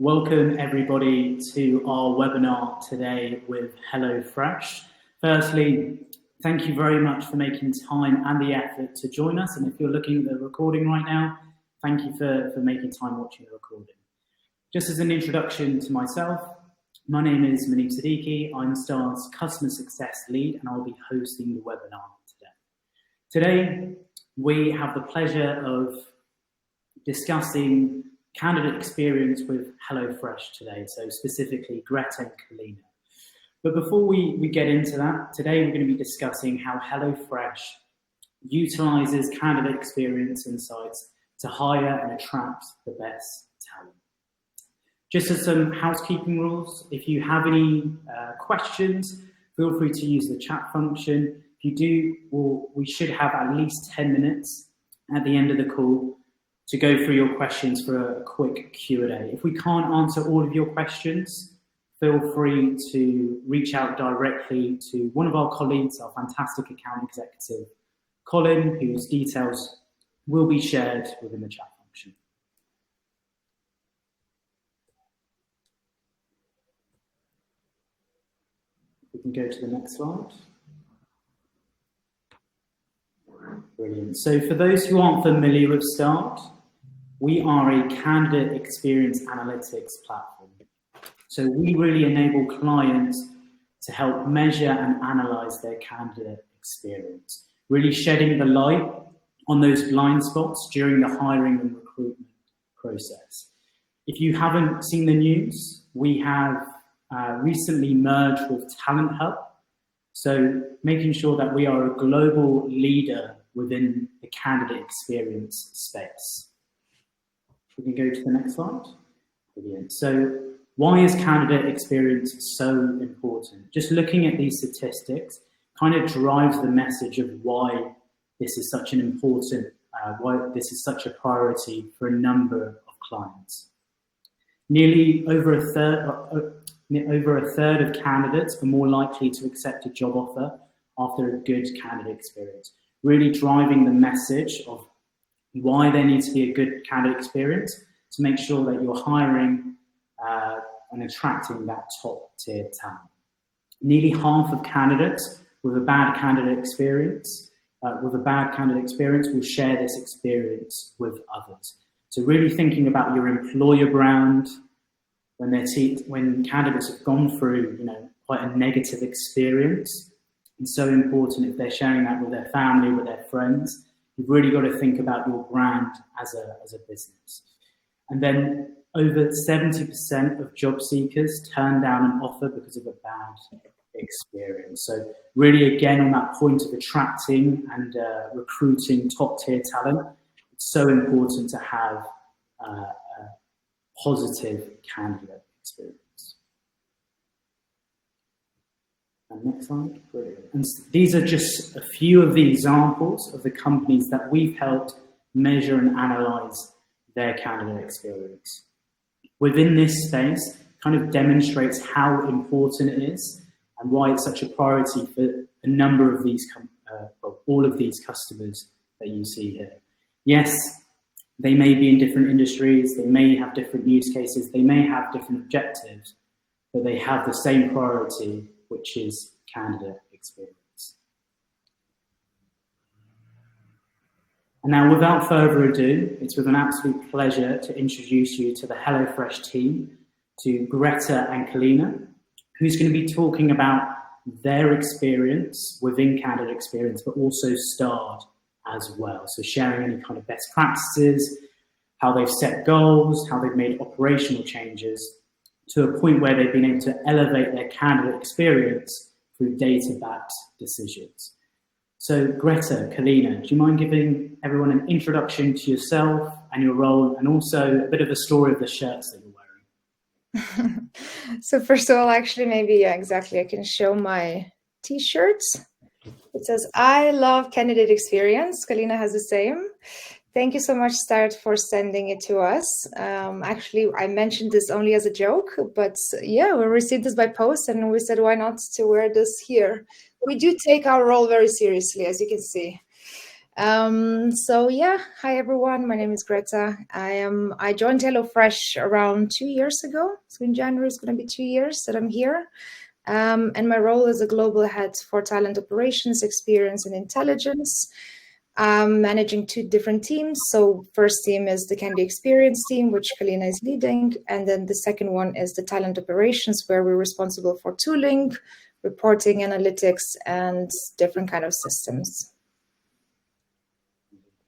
Welcome everybody to our webinar today with HelloFresh. Firstly, thank you very much for making time and the effort to join us. And if you're looking at the recording right now, thank you for making time watching the recording. Just as an introduction to myself, my name is Manib Siddiqui. I'm Star's Customer Success Lead and I'll be hosting the webinar today. Today, we have the pleasure of discussing candidate experience with HelloFresh today, so specifically Greta and Kalina. But before we get into that, today we're going to be discussing how HelloFresh utilizes candidate experience insights to hire and attract the best talent. Just as some housekeeping rules, if you have any questions, feel free to use the chat function. If you do, we should have at least 10 minutes at the end of the call to go through your questions for a quick Q&A. If we can't answer all of your questions, feel free to reach out directly to one of our colleagues, our fantastic account executive, Colin, whose details will be shared within the chat function. We can go to the next slide. Brilliant. So for those who aren't familiar with Start, we are a candidate experience analytics platform. So we really enable clients to help measure and analyze their candidate experience, really shedding the light on those blind spots during the hiring and recruitment process. If you haven't seen the news, we have recently merged with Talent Hub. So making sure that we are a global leader within the candidate experience space. We can go to the next slide. Brilliant. So why is candidate experience so important? Just looking at these statistics kind of drives the message of why this is such an important, why this is such a priority for a number of clients. Nearly over a third of candidates are more likely to accept a job offer after a good candidate experience, really driving the message of why there needs to be a good candidate experience to make sure that you're hiring and attracting that top tier talent. Nearly half of candidates with a bad candidate experience will share this experience with others. So really thinking about your employer brand when candidates have gone through, quite a negative experience. It's so important if they're sharing that with their family, with their friends. You've really got to think about your brand as a business. And then over 70% of job seekers turn down an offer because of a bad experience. So really, again, on that point of attracting and recruiting top tier talent, it's so important to have a positive candidate experience. And next slide. Brilliant. And these are just a few of the examples of the companies that we've helped measure and analyze their candidate experience. Within this space, kind of demonstrates how important it is and why it's such a priority for a number of these, all of these customers that you see here. Yes, they may be in different industries, they may have different use cases, they may have different objectives, but they have the same priority, which is candidate experience. And now, without further ado, it's with an absolute pleasure to introduce you to the HelloFresh team, to Greta and Kalina, who's going to be talking about their experience within candidate experience, but also Start as well. So sharing any kind of best practices, how they've set goals, how they've made operational changes to a point where they've been able to elevate their candidate experience through data-backed decisions. So Greta, Kalina, do you mind giving everyone an introduction to yourself and your role, and also a bit of a story of the shirts that you're wearing? So first of all, actually, maybe, exactly, I can show my t-shirts. It says, I love candidate experience. Kalina has the same. Thank you so much, Start, for sending it to us. Actually, I mentioned this only as a joke, but yeah, we received this by post and we said, why not to wear this here? We do take our role very seriously, as you can see. So yeah, hi everyone. My name is Greta. I joined HelloFresh around 2 years ago. So in January it's going to be 2 years that I'm here. And my role is a global head for talent operations, experience, and intelligence. Managing two different teams. So first team is the candidate experience team, which Kalina is leading, and then the second one is the talent operations, where we're responsible for tooling, reporting, analytics, and different kind of systems.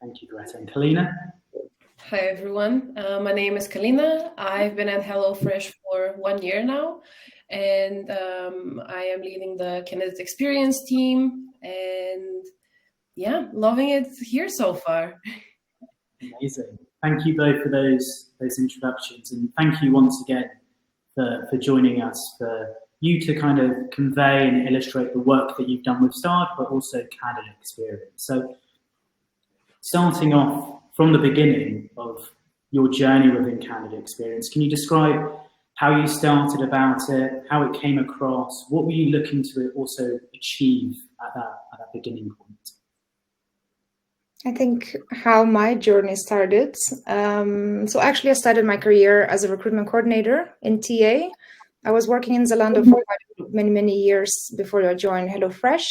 Thank you, Greta. And Kalina? Hi, everyone. My name is Kalina. I've been at HelloFresh for 1 year now, and I am leading the candidate experience team, and yeah, loving it here so far. Amazing. Thank you both for those introductions, and thank you once again for joining us, for you to kind of convey and illustrate the work that you've done with Start, but also candidate experience. So starting off from the beginning of your journey within candidate experience, can you describe how you started about it, how it came across, what were you looking to also achieve at that beginning point? I think how my journey started. So actually I started my career as a recruitment coordinator in TA. I was working in Zalando for many years before I joined HelloFresh.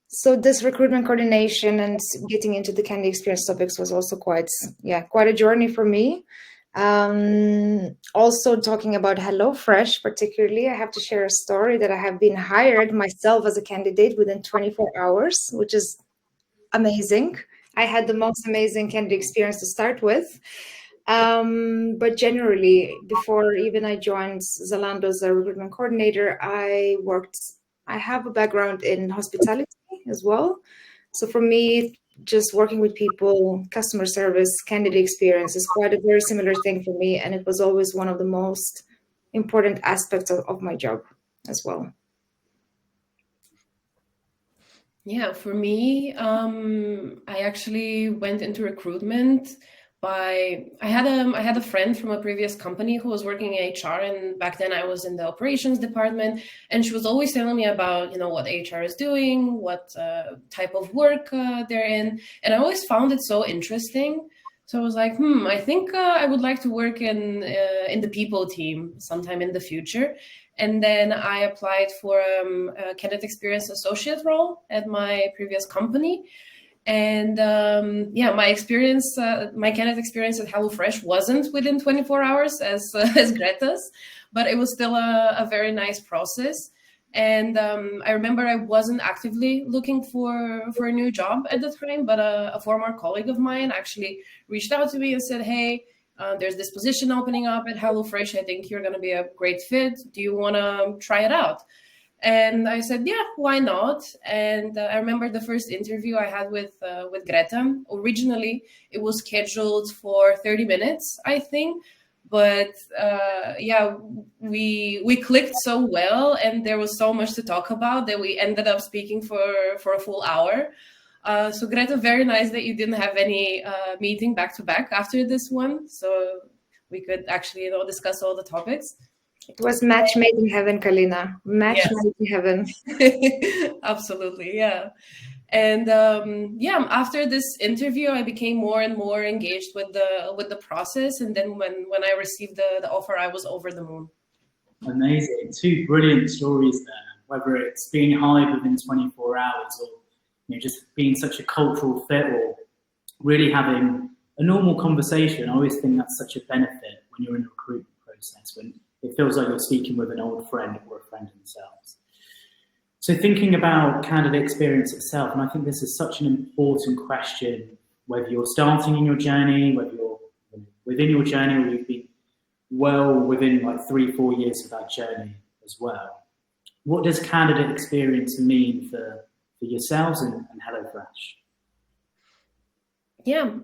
So this recruitment coordination and getting into the candidate experience topics was also quite a journey for me. Also talking about HelloFresh particularly, I have to share a story that I have been hired myself as a candidate within 24 hours, which is amazing. I had the most amazing candidate experience to start with. But generally, before even I joined Zalando as a recruitment coordinator, I have a background in hospitality as well. So for me, just working with people, customer service, candidate experience is quite a very similar thing for me. And it was always one of the most important aspects of my job as well. Yeah, for me, I actually went into recruitment I had a friend from a previous company who was working in HR, and back then I was in the operations department, and she was always telling me about, what HR is doing, what type of work they're in, and I always found it so interesting. So I was like, I think I would like to work in the people team sometime in the future. And then I applied for a candidate experience associate role at my previous company. And my experience, my candidate experience at HelloFresh wasn't within 24 hours as Greta's, but it was still a very nice process. And I remember I wasn't actively looking for a new job at the time, but a former colleague of mine actually reached out to me and said, hey, there's this position opening up at HelloFresh. I think you're going to be a great fit. Do you want to try it out? And I said, yeah, why not? And I remember the first interview I had with Greta. Originally, it was scheduled for 30 minutes, I think. But we clicked so well, and there was so much to talk about that we ended up speaking for a full hour. So Greta, very nice that you didn't have any meeting back to back after this one, so we could actually discuss all the topics. It was match made in heaven, Kalina. Match made in heaven. Absolutely, yeah. And after this interview, I became more and more engaged with the process. And then when I received the offer, I was over the moon. Amazing. Two brilliant stories there, whether it's being hired within 24 hours or just being such a cultural fit or really having a normal conversation. I always think that's such a benefit when you're in a recruitment process, when it feels like you're speaking with an old friend or a friend themselves. So thinking about candidate experience itself, and I think this is such an important question, whether you're starting in your journey, whether you're within your journey, or you've been well within like 3-4 years of that journey as well. What does candidate experience mean for yourselves and HelloFresh? Yeah,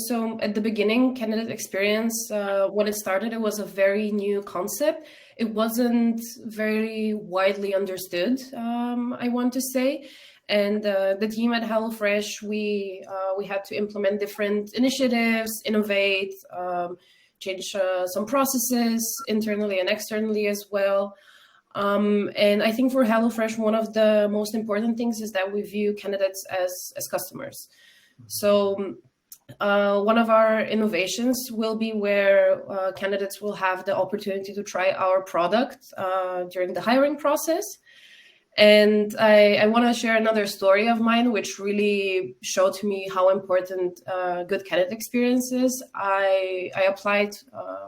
so at the beginning, candidate experience, when it started, it was a very new concept. It wasn't very widely understood, I want to say. And the team at HelloFresh, we had to implement different initiatives, innovate, change some processes internally and externally as well. And I think for HelloFresh, one of the most important things is that we view candidates as customers. So one of our innovations will be where candidates will have the opportunity to try our product during the hiring process. And I want to share another story of mine, which really showed to me how important good candidate experience is. I applied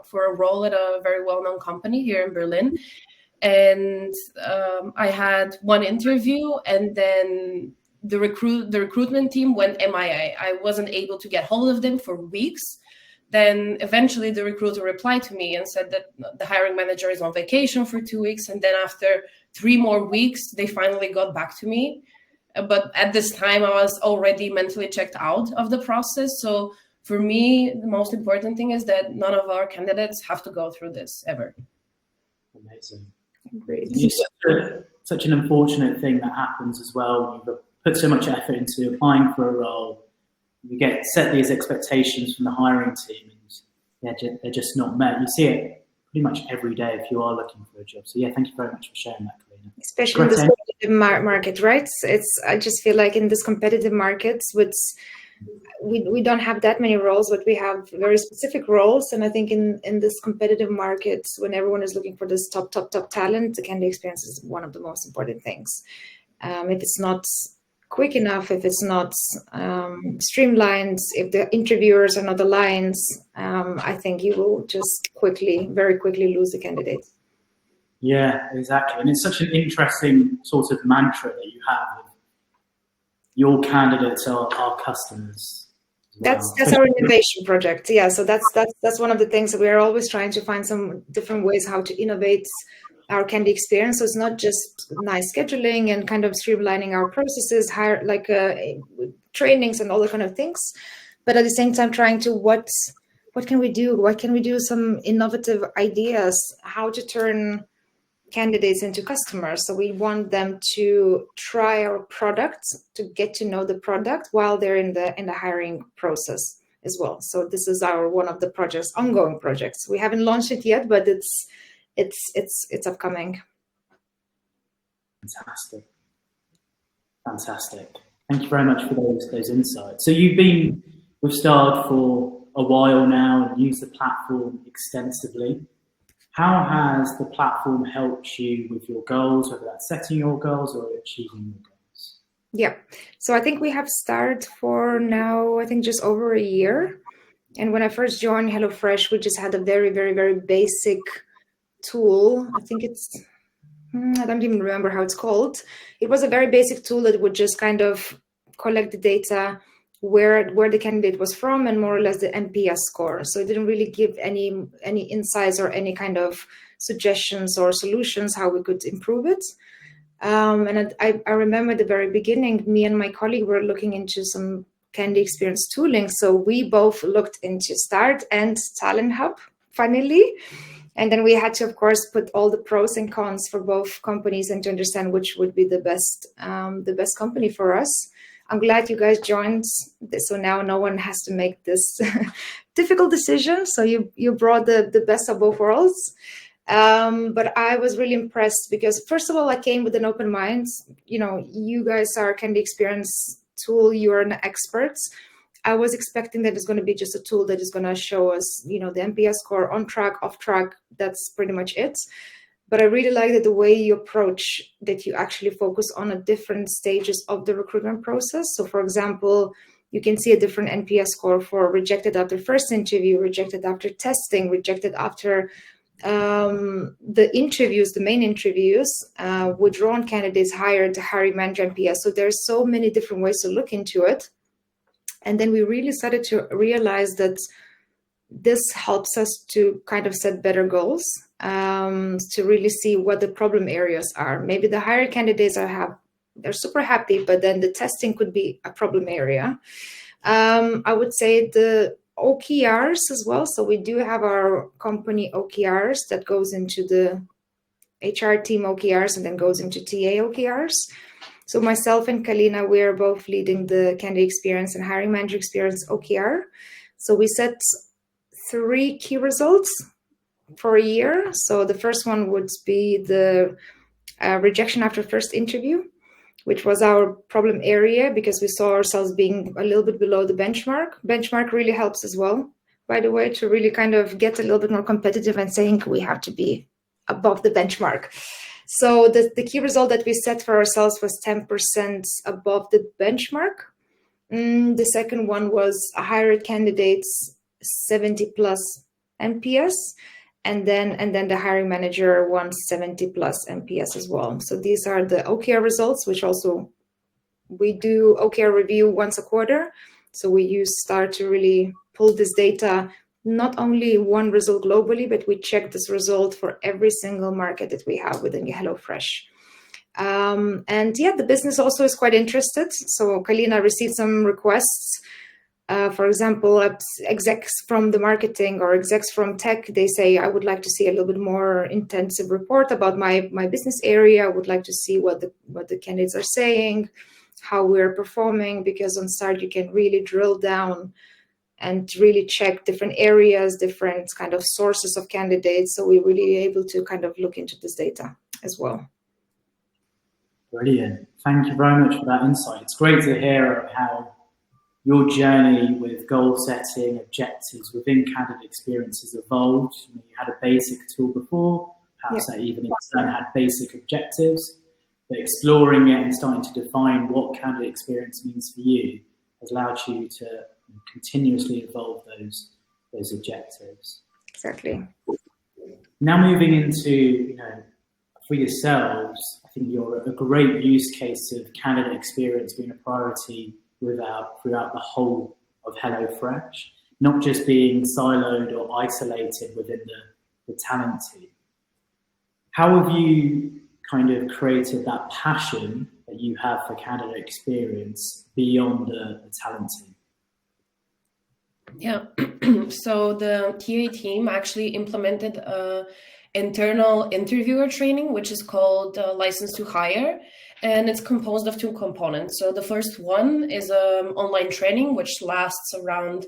for a role at a very well-known company here in Berlin. And I had one interview, and then the recruitment team went MIA. I wasn't able to get hold of them for weeks. Then eventually the recruiter replied to me and said that the hiring manager is on vacation for 2 weeks. And then after 3 more weeks, they finally got back to me. But at this time, I was already mentally checked out of the process. So for me, the most important thing is that none of our candidates have to go through this ever. Amazing. Great. It's such an unfortunate thing that happens as well. You've put so much effort into applying for a role. You get set these expectations from the hiring team, and they're just not met. You see it pretty much every day if you are looking for a job. So yeah, thank you very much for sharing that, Kalina. Especially in this competitive market, right? I just feel like in this competitive markets, we don't have that many roles, but we have very specific roles. And I think in this competitive markets, when everyone is looking for this top talent, the candidate experience is one of the most important things. If it's not quick enough, if it's not streamlined, if the interviewers are not aligned, I think you will just very quickly lose the candidate. Yeah, exactly. And it's such an interesting sort of mantra that you have. Your candidates are our customers. Well. That's our innovation project. Yeah, so that's one of the things that we're always trying to find some different ways how to innovate our candidate experience. So it's not just nice scheduling and kind of streamlining our processes, trainings and all the kind of things, but at the same time trying to what can we do? What can we do? Some innovative ideas, how to turn candidates into customers. So we want them to try our product, to get to know the product while they're in the hiring process as well. So this is one of the ongoing projects. We haven't launched it yet, but it's upcoming. Fantastic. Thank you very much for those insights. So you've been with Starred for a while now and used the platform extensively. How has the platform helped you with your goals, whether that's setting your goals or achieving your goals? Yeah. So I think we have Starred for now, I think just over a year. And when I first joined HelloFresh, we just had a very, very, very basic tool. I think I don't even remember how it's called. It was a very basic tool that would just kind of collect the data where the candidate was from and more or less the NPS score. So it didn't really give any insights or any kind of suggestions or solutions how we could improve it. And I remember at the very beginning, me and my colleague were looking into some candidate experience tooling. So we both looked into Start and Talent Hub, funnily. And then we had to, of course, put all the pros and cons for both companies and to understand which would be the best company for us. I'm glad you guys joined. So now no one has to make this difficult decision. So you brought the best of both worlds. But I was really impressed because, first of all, I came with an open mind. You guys are candidate experience tool. You're an expert. I was expecting that it's going to be just a tool that is going to show us, the NPS score, on track, off track. That's pretty much it. But I really like that the way you approach, that you actually focus on the different stages of the recruitment process. So, for example, you can see a different NPS score for rejected after first interview, rejected after testing, rejected after the interviews, the main interviews, withdrawn candidates hired, the hiring manager NPS. So there's so many different ways to look into it. And then we really started to realize that this helps us to kind of set better goals, to really see what the problem areas are. Maybe the hired candidates they're super happy, but then the testing could be a problem area. I would say the OKRs as well. So we do have our company OKRs that goes into the HR team OKRs and then goes into TA OKRs. So myself and Kalina, we are both leading the candidate experience and hiring manager experience OKR. So we set 3 key results for a year. So the first one would be the rejection after first interview. which was our problem area because we saw ourselves being a little bit below the benchmark. Benchmark really helps as well, by the way, to really kind of get a little bit more competitive and saying we have to be above the benchmark. So the key result that we set for ourselves was 10% above the benchmark. The second one was hired candidates 70 plus NPS, and then the hiring manager wants 70 plus NPS as well. So these are the OKR results, which also we do OKR review once a quarter. So we use STAR to really pull this data, not only one result globally, but we check this result for every single market that we have within HelloFresh. And yeah, the business also is quite interested. So Kalina received some requests. For example, execs from the marketing or execs from tech, they say, I would like to see a little bit more intensive report about my business area. I would like to see what the candidates are saying, how we're performing, because on START you can really drill down and really check different areas, different kind of sources of candidates. So we're really able to kind of look into this data as well. Brilliant. Thank you very much for that insight. It's great to hear how your journey with goal setting, objectives within candidate experience has evolved. You had a basic tool before, perhaps that even in turn had basic objectives, but exploring it and starting to define what candidate experience means for you has allowed you to continuously evolve those objectives. Exactly. Now moving into, for yourselves, I think you're a great use case of candidate experience being a priority throughout the whole of HelloFresh, not just being siloed or isolated within the talent team. How have you kind of created that passion that you have for candidate experience beyond the talent team? Yeah, so the TA team actually implemented internal interviewer training, which is called License to Hire, and it's composed of two components. So the first one is online training, which lasts around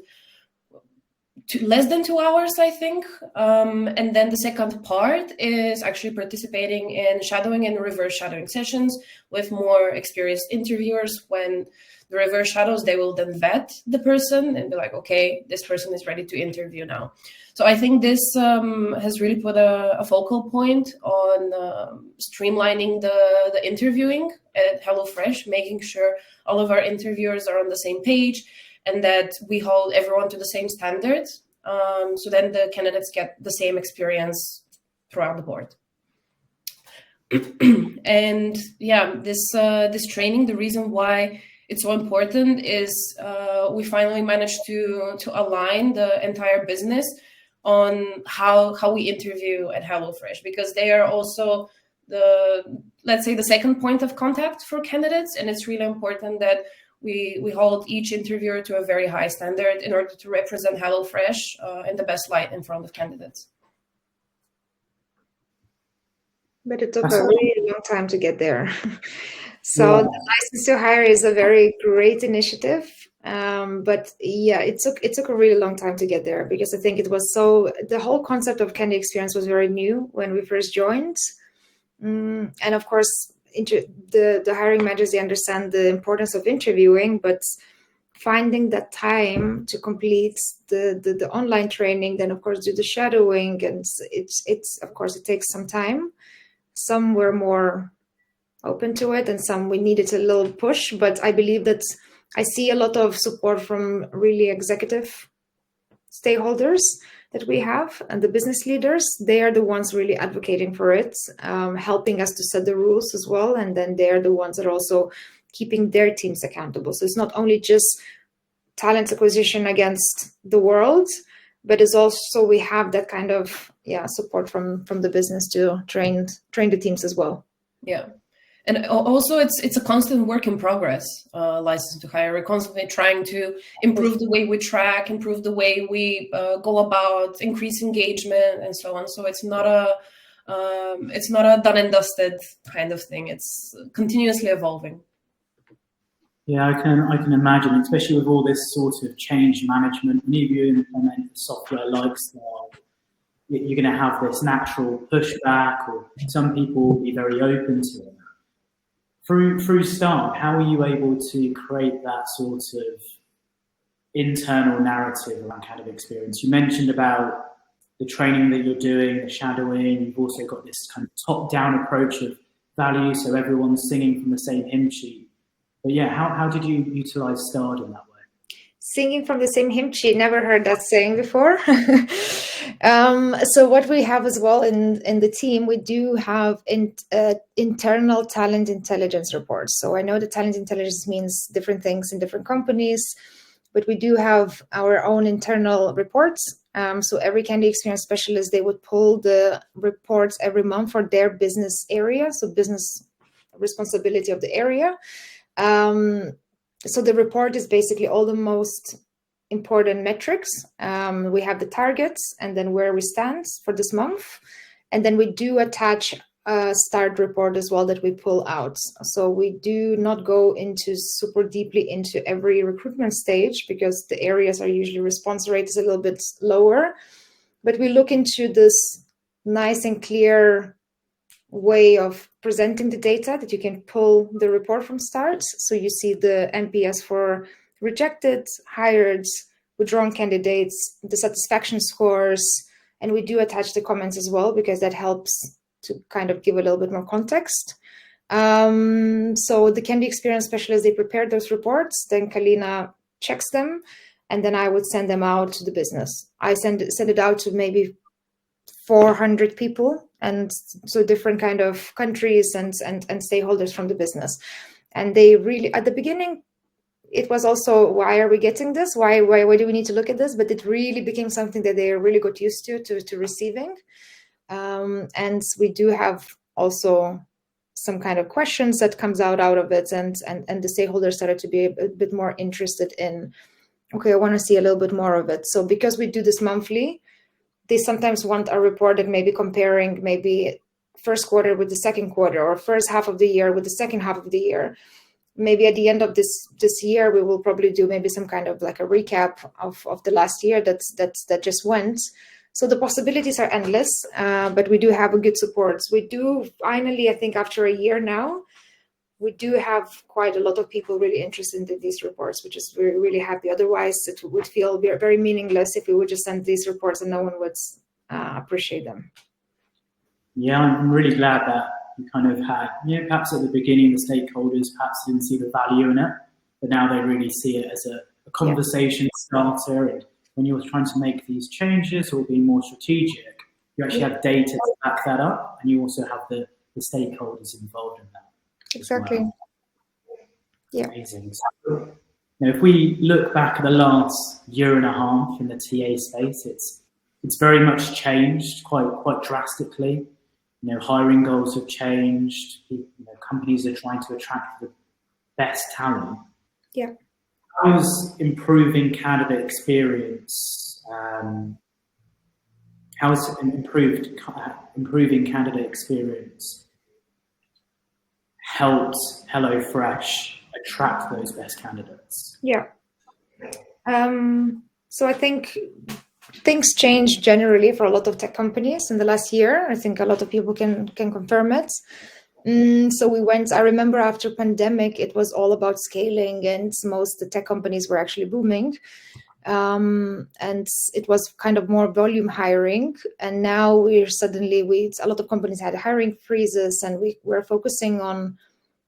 less than 2 hours, I think. And then the second part is actually participating in shadowing and reverse shadowing sessions with more experienced interviewers. When the reverse shadows, they will then vet the person and be like, okay, this person is ready to interview now. So I think this has really put a focal point on streamlining the interviewing at HelloFresh, making sure all of our interviewers are on the same page and that we hold everyone to the same standards. So then the candidates get the same experience throughout the board. And yeah, this training, the reason why it's so important is we finally managed to align the entire business on how we interview at HelloFresh, because they are also let's say the second point of contact for candidates, and it's really important that we hold each interviewer to a very high standard in order to represent HelloFresh in the best light in front of candidates. But it took a really long time to get there. So the License to Hire is a very great initiative. But yeah, it took a really long time to get there, because I think the whole concept of candidate experience was very new when we first joined. And of course, the hiring managers, they understand the importance of interviewing, but finding that time to complete the online training, then of course do the shadowing, and it's of course it takes some time. Some were more open to it, and some we needed a little push. But I believe that I see a lot of support from really executive stakeholders that we have, and the business leaders. They are the ones really advocating for it, helping us to set the rules as well. And then they are the ones that are also keeping their teams accountable. So it's not only just talent acquisition against the world, but it's also we have that kind of support from the business to train the teams as well. Yeah. And also, it's a constant work in progress, License to Hire. We're constantly trying to improve the way we track, improve the way we go about, increase engagement, and so on. So it's not a done and dusted kind of thing. It's continuously evolving. Yeah, I can imagine, especially with all this sort of change management. When you implement software like Style, you're going to have this natural pushback, or some people will be very open to it. through Start, how are you able to create that sort of internal narrative around candidate experience? You mentioned about the training that you're doing, the shadowing. You've also got this kind of top-down approach of value, so everyone's singing from the same hymn sheet. But yeah, how did you utilize Start in that way? Singing from the same hymn sheet, never heard that saying before. So what we have as well in the team, we do have internal talent intelligence reports. So I know that talent intelligence means different things in different companies, but we do have our own internal reports. So every candidate experience specialist, they would pull the reports every month for their business area, so business responsibility of the area. So the report is basically all the most important metrics. We have the targets and then where we stand for this month. And then we do attach a Start report as well that we pull out. So we do not go into super deeply into every recruitment stage because the areas are usually response rate is a little bit lower. But we look into this nice and clear way of presenting the data that you can pull the report from Start. So you see the NPS for rejected, hired, withdrawn candidates, the satisfaction scores, and we do attach the comments as well because that helps to kind of give a little bit more context. So the candidate experience specialists, they prepare those reports, then Kalina checks them, and then I would send them out to the business. I send it out to maybe 400 people, and so different kind of countries and stakeholders from the business. And they really, at the beginning, it was also, why are we getting this? Why do we need to look at this? But it really became something that they really got used to receiving. And we do have also some kind of questions that comes out of it, and the stakeholders started to be a bit more interested in, okay, I want to see a little bit more of it. So because we do this monthly, they sometimes want a report that maybe comparing maybe first quarter with the second quarter, or first half of the year with the second half of the year. Maybe at the end of this year, we will probably do maybe some kind of like a recap of the last year that just went. So the possibilities are endless, but we do have a good support. We do finally, I think after a year now, we do have quite a lot of people really interested in these reports, which is really, really happy. Otherwise, it would feel very meaningless if we would just send these reports and no one would appreciate them. Yeah, I'm really glad that you kind of had, perhaps at the beginning, the stakeholders perhaps didn't see the value in it, but now they really see it as a conversation starter. And when you're trying to make these changes or be more strategic, you actually have data to back that up, and you also have the stakeholders involved in that. Exactly. Well. Yeah. Amazing. So, if we look back at the last year and a half in the TA space, it's very much changed quite drastically. Hiring goals have changed. Companies are trying to attract the best talent. Yeah. How's improving candidate experience? How is improving candidate experience helped HelloFresh attract those best candidates? Yeah. So I think things changed generally for a lot of tech companies in the last year. I think a lot of people can confirm it. So I remember after pandemic, it was all about scaling, and most the tech companies were actually booming. And it was kind of more volume hiring. And now a lot of companies had hiring freezes, and we're focusing on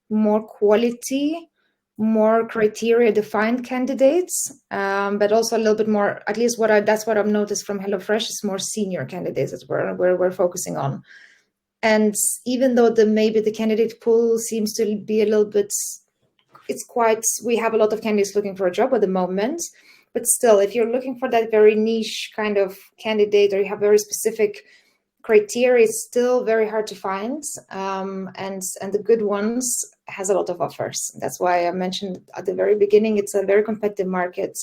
more quality, more criteria defined candidates, but also a little bit more, at least that's what I've noticed from HelloFresh, is more senior candidates that we're focusing on. And even though maybe the candidate pool seems to be a little bit, we have a lot of candidates looking for a job at the moment, but still, if you're looking for that very niche kind of candidate, or you have very specific criteria, it's still very hard to find. And the good ones has a lot of offers. That's why I mentioned at the very beginning, it's a very competitive market.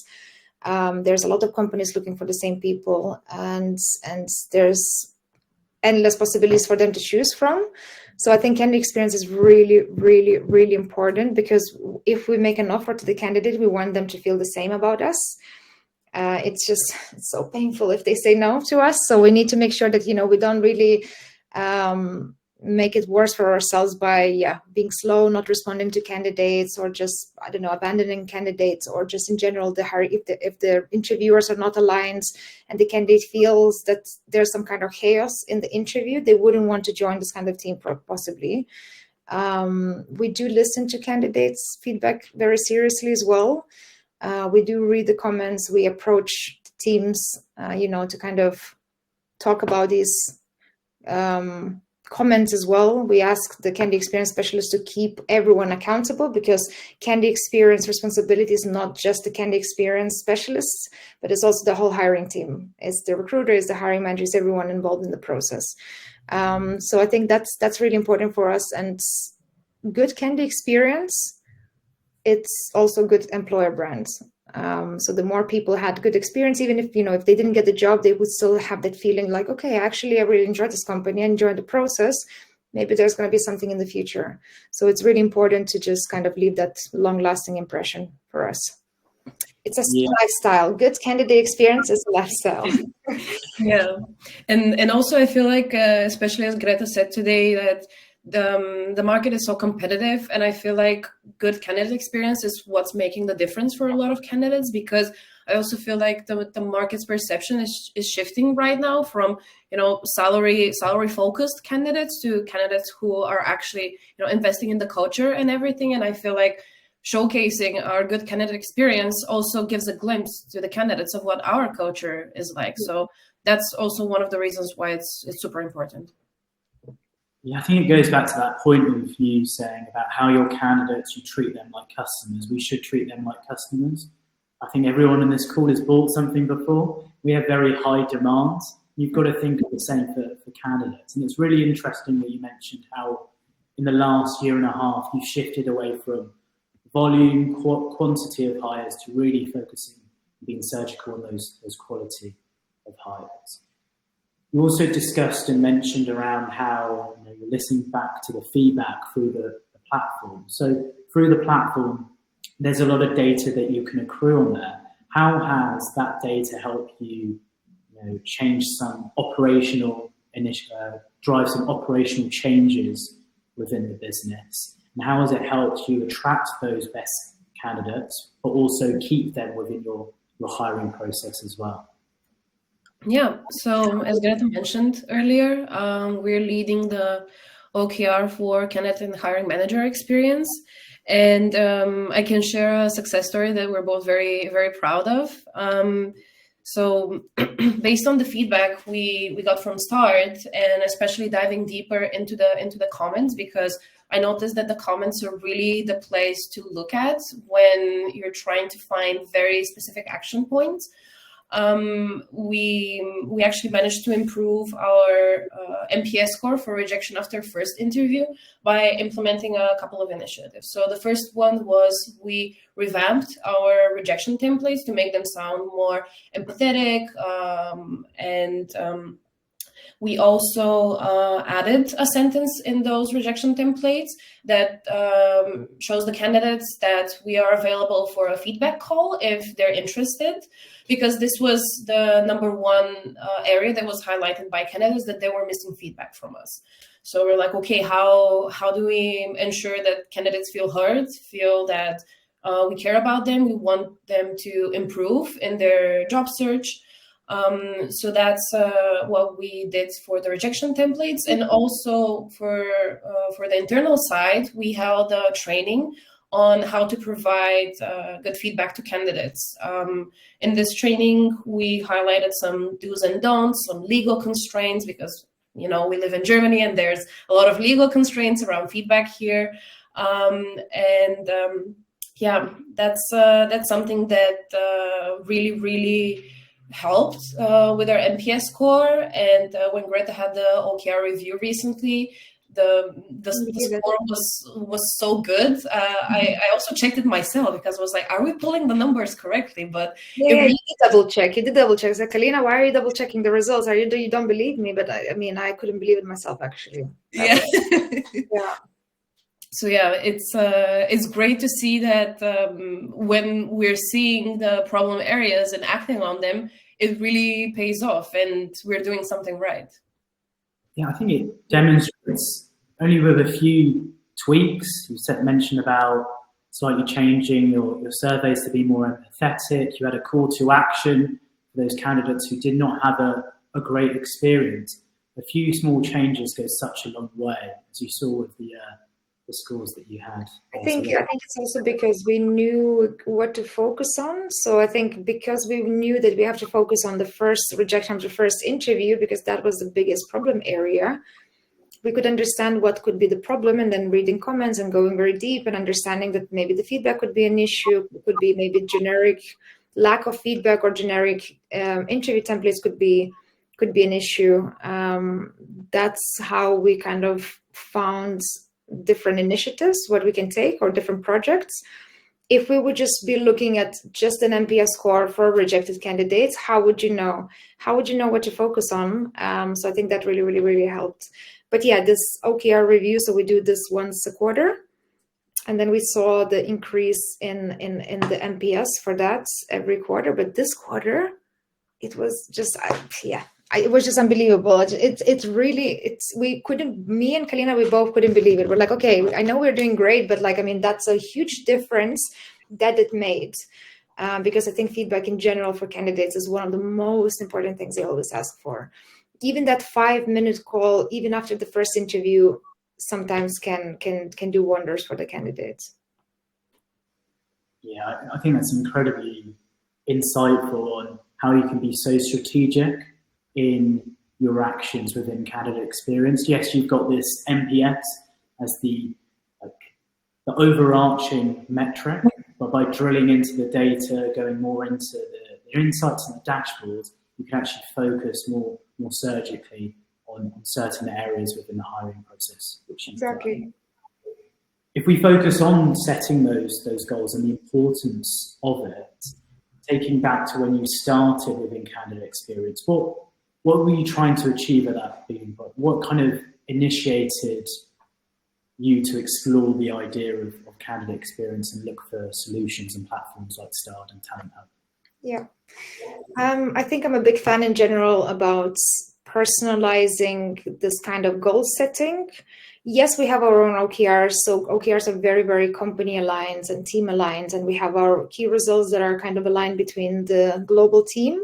There's a lot of companies looking for the same people, and there's endless possibilities for them to choose from. So I think candidate experience is really, really, really important, because if we make an offer to the candidate, we want them to feel the same about us. It's so painful if they say no to us. So we need to make sure that, we don't really make it worse for ourselves by being slow, not responding to candidates, or just, I don't know, abandoning candidates, or just in general if the interviewers are not aligned and the candidate feels that there's some kind of chaos in the interview, they wouldn't want to join this kind of team possibly. We do listen to candidates' feedback very seriously as well. We do read the comments. We approach teams, to kind of talk about these comments as well. We ask the candidate experience specialist to keep everyone accountable, because candidate experience responsibility is not just the candidate experience specialists, but it's also the whole hiring team. It's the recruiter, it's the hiring manager, it's everyone involved in the process. So I think that's really important for us. And good candidate experience, it's also good employer brands. So the more people had good experience, even if they didn't get the job, they would still have that feeling like, okay, actually I really enjoyed this company, I enjoyed the process. Maybe there's going to be something in the future. So it's really important to just kind of leave that long-lasting impression for us. It's a lifestyle. Good candidate experience is a lifestyle. Yeah, and also I feel like, especially as Greta said today, that the market is so competitive, and I feel like good candidate experience is what's making the difference for a lot of candidates, because I also feel like the market's perception is shifting right now from salary focused candidates to candidates who are actually investing in the culture and everything. And I feel like showcasing our good candidate experience also gives a glimpse to the candidates of what our culture is like. So that's also one of the reasons why it's super important. Yeah, I think it goes back to that point of you saying about how your candidates, you treat them like customers. We should treat them like customers. I think everyone in this call has bought something before. We have very high demands. You've got to think of the same for candidates. And it's really interesting that you mentioned how in the last year and a half, you've shifted away from volume, quantity of hires to really focusing on being surgical on those quality of hires. You also discussed and mentioned around how you're listening back to the feedback through the platform. So through the platform, there's a lot of data that you can accrue on there. How has that data helped you, change some operational drive some operational changes within the business? And how has it helped you attract those best candidates, but also keep them within your hiring process as well? Yeah, so as Greta mentioned earlier, we're leading the OKR for candidate and hiring manager experience. And I can share a success story that we're both very, very proud of. So based on the feedback we got from start, and especially diving deeper into the comments, because I noticed that the comments are really the place to look at when you're trying to find very specific action points. We actually managed to improve our NPS score for rejection after first interview by implementing a couple of initiatives. So the first one was we revamped our rejection templates to make them sound more empathetic, and we also added a sentence in those rejection templates that shows the candidates that we are available for a feedback call if they're interested, because this was the number one area that was highlighted by candidates, that they were missing feedback from us. So we're like, okay, how do we ensure that candidates feel heard, feel that we care about them, we want them to improve in their job search? So that's what we did for the rejection templates. And also for the internal side, we held a training on how to provide good feedback to candidates. In this training, we highlighted some do's and don'ts, some legal constraints, because we live in Germany and there's a lot of legal constraints around feedback here. Yeah, that's something that really helped with our NPS score. And when Greta had the OKR review recently, the score was so good. I also checked it myself, because I was like, are we pulling the numbers correctly? But you did double check. You did double check. So, Kalina, why are you double checking the results? You don't believe me? But I couldn't believe it myself, actually. Yeah. Yeah. So yeah, it's great to see that when we're seeing the problem areas and acting on them, it really pays off, and we're doing something right. Yeah, I think it demonstrates only with a few tweaks. You mentioned about slightly changing your surveys to be more empathetic. You had a call to action for those candidates who did not have a great experience. A few small changes go such a long way, as you saw with the scores that you had. I think it's also because we knew what to focus on. So I think because we knew that we have to focus on the first rejection of the first interview, because that was the biggest problem area, we could understand what could be the problem, and then reading comments and going very deep and understanding that maybe the feedback could be an issue, could be maybe generic lack of feedback, or generic interview templates could be an issue. That's how we kind of found different initiatives, what we can take, or different projects. If we would just be looking at just an NPS score for rejected candidates, how would you know? How would you know what to focus on? So I think that really, really, really helped. But yeah, this OKR review, so we do this once a quarter. And then we saw the increase in the NPS for that every quarter. But this quarter, it was just, it was just unbelievable. We couldn't, me and Kalina, we both couldn't believe it. We're like, okay, I know we're doing great, but like, I mean, that's a huge difference that it made. Because I think feedback in general for candidates is one of the most important things they always ask for. Even that 5-minute call, even after the first interview, sometimes can do wonders for the candidates. Yeah, I think that's incredibly insightful on how you can be so strategic in your actions within candidate experience. Yes, you've got this NPS as the overarching metric, but by drilling into the data, going more into the insights and the dashboards, you can actually focus more surgically on certain areas within the hiring process. Exactly. If we focus on setting those goals and the importance of it, taking back to when you started within candidate experience, what were you trying to achieve at that beginning point? What kind of initiated you to explore the idea of candidate experience and look for solutions and platforms like Stard and Talent Hub? Yeah, I think I'm a big fan in general about personalizing this kind of goal setting. Yes, we have our own OKRs. So OKRs are very, very company aligned and team aligned. And we have our key results that are kind of aligned between the global team.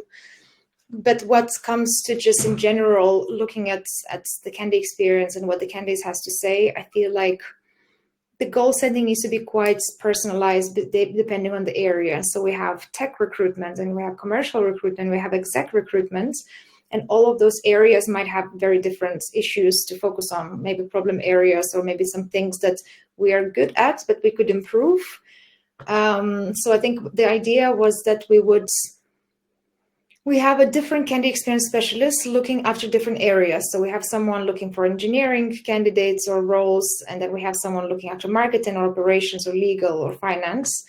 But what comes to just in general, looking at the candidate experience and what the candidates has to say, I feel like the goal setting needs to be quite personalized depending on the area. So we have tech recruitment, and we have commercial recruitment, we have exec recruitment, and all of those areas might have very different issues to focus on, maybe problem areas, or maybe some things that we are good at, but we could improve. So I think the idea was that we have a different candidate experience specialist looking after different areas. So we have someone looking for engineering candidates or roles, and then we have someone looking after marketing or operations or legal or finance.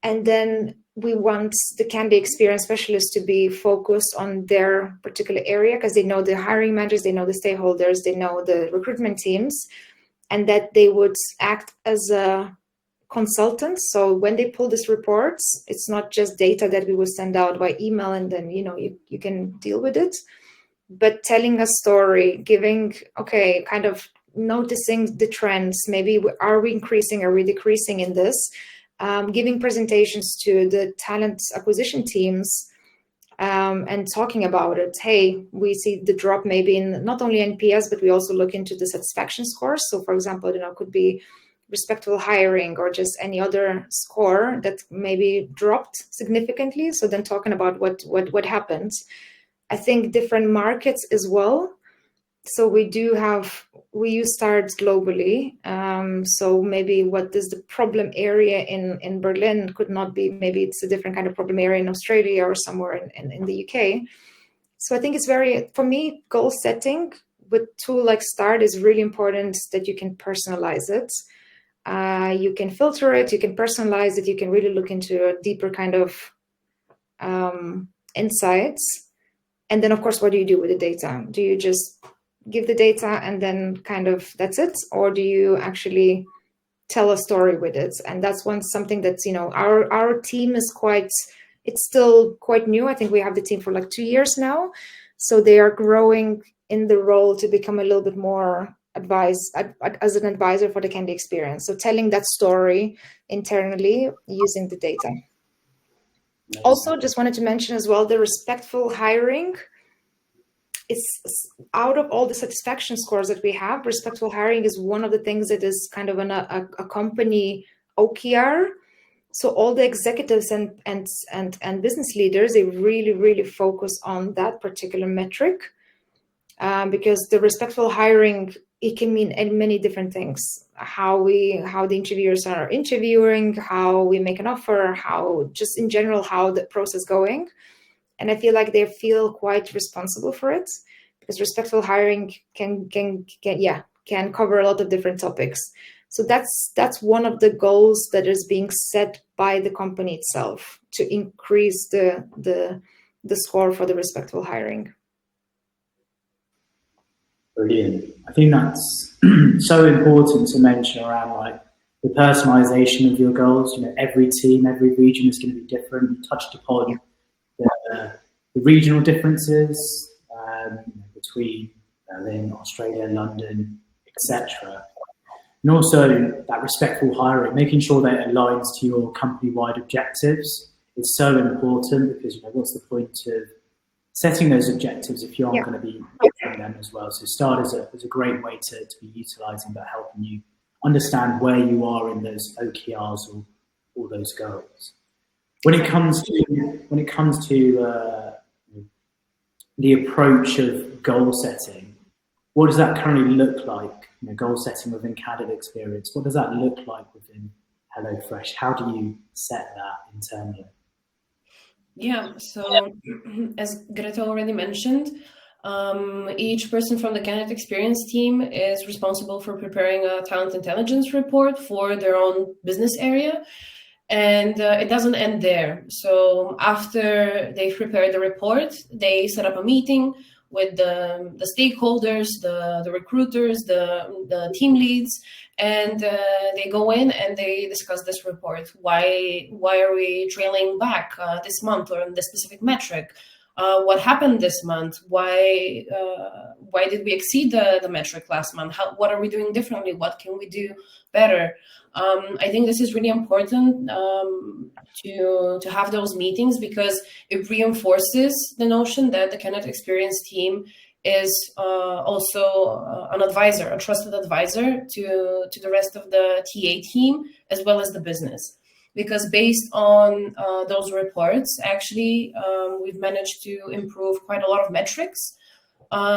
And then we want the candidate experience specialist to be focused on their particular area, because they know the hiring managers, they know the stakeholders, they know the recruitment teams, and that they would act as a consultant. So when they pull these reports, it's not just data that we will send out by email and then you can deal with it, but telling a story, giving kind of noticing the trends. Maybe are we increasing, are we decreasing in this? Giving presentations to the talent acquisition teams and talking about it. Hey, we see the drop maybe in not only NPS, but we also look into the satisfaction scores. So for example, it could be respectful hiring or just any other score that maybe dropped significantly. So then talking about what happens. I think different markets as well. So we use Stard globally. So maybe what is the problem area in Berlin could not be, maybe it's a different kind of problem area in Australia or somewhere in the UK. So I think it's for me, goal setting with tool like Stard is really important, that you can personalize it. You can filter it, you can personalize it, you can really look into a deeper kind of insights. And then, of course, what do you do with the data? Do you just give the data and then kind of that's it? Or do you actually tell a story with it? And that's something that's, our team is it's still quite new. I think we have the team for like 2 years now. So they are growing in the role to become a little bit more as an advisor for the candidate experience. So telling that story internally using the data. Also, just wanted to mention as well, the respectful hiring. It's out of all the satisfaction scores that we have, respectful hiring is one of the things that is kind of a company OKR. So all the executives and business leaders, they really focus on that particular metric, because the respectful hiring, it can mean many different things. How the interviewers are interviewing, how we make an offer, how just in general how the process going. And I feel like they feel quite responsible for it, because respectful hiring can cover a lot of different topics. So that's one of the goals that is being set by the company itself to increase the score for the respectful hiring. Brilliant. I think that's so important to mention around like the personalization of your goals. You know, every team, every region is going to be different. You touched upon the regional differences between Berlin, Australia, London, etc. And also that respectful hiring, making sure that it aligns to your company-wide objectives is so important, because what's the point of setting those objectives if you aren't going to be meeting them as well? So START is a great way to be utilising that, helping you understand where you are in those OKRs or all those goals. When it comes to the approach of goal setting, what does that currently look like? Goal setting within candidate experience. What does that look like within HelloFresh? How do you set that internally? Yeah, so as Greta already mentioned, each person from the candidate experience team is responsible for preparing a talent intelligence report for their own business area. And it doesn't end there. So after they prepare the report, they set up a meeting with the stakeholders, the recruiters, the team leads, and they go in and they discuss this report. Why are we trailing back this month or on this specific metric? What happened this month? Why did we exceed the metric last month? What are we doing differently? What can we do better? I think this is really important to have those meetings, because it reinforces the notion that the candidate experience team is also an advisor, a trusted advisor to the rest of the TA team, as well as the business. Because based on those reports, actually, we've managed to improve quite a lot of metrics.